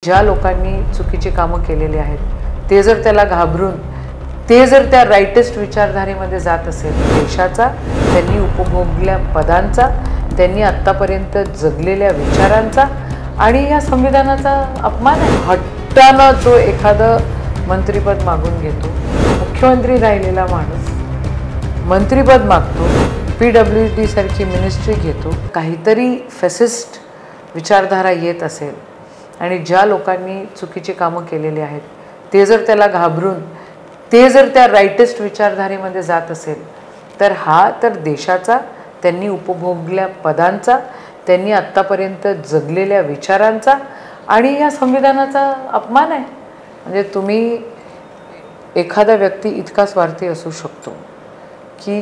ज्या लोकांनी चुकीची कामं केलेली आहेत ते जर त्याला घाबरून ते जर त्या राईटेस्ट विचारधारेमध्ये जात असेल, देशाचा, त्यांनी उपभोगलेल्या पदांचा, त्यांनी आत्तापर्यंत जगलेल्या विचारांचा आणि या संविधानाचा अपमान आहे. हट्टानं तो एखादं मंत्रिपद मागून घेतो. मुख्यमंत्री राहिलेला माणूस मंत्रिपद मागतो, PWD सारखी मिनिस्ट्री घेतो. काहीतरी फॅसिस्ट विचारधारा येत असेल आणि ज्या लोकांनी चुकीची कामं केलेली आहेत ते जर त्याला घाबरून ते जर त्या राईटेस्ट विचारधारेमध्ये जात असेल, तर हा तर देशाचा, त्यांनी उपभोगलेल्या पदांचा, त्यांनी आत्तापर्यंत जगलेल्या विचारांचा आणि या संविधानाचा अपमान आहे. म्हणजे तुम्ही एखादा व्यक्ती इतका स्वार्थी असू शकतो की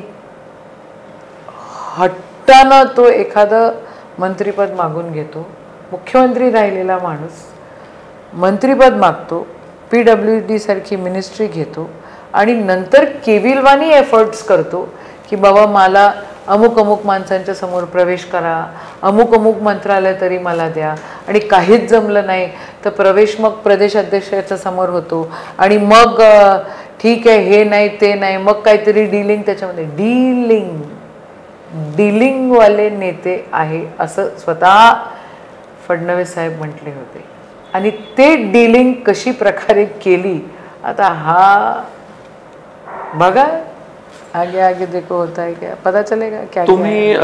हट्टानं तो एखादं मंत्रिपद मागून घेतो. मुख्यमंत्री राहिलेला माणूस मंत्रिपद मागतो, PWD सारखी मिनिस्ट्री घेतो आणि नंतर केविलवाणी एफर्ट्स करतो की बाबा मला अमुक अमुक माणसांच्या समोर प्रवेश करा, अमुक अमुक मंत्रालय तरी मला द्या, आणि काहीच जमलं नाही तर प्रवेश मग प्रदेश अध्यक्षाच्या समोर होतो आणि मग ठीक आहे हे नाही ते नाही, मग काहीतरी डीलिंग त्याच्यामध्ये. डीलिंगवाले नेते आहे असं स्वतः फडणवीस साहेब म्हटले होते. आणि ते डीलिंग कशी प्रकारे केली आता हा बघा, आगे आगे देखो होता है क्या, पता चलेगा क्या. तुम्ही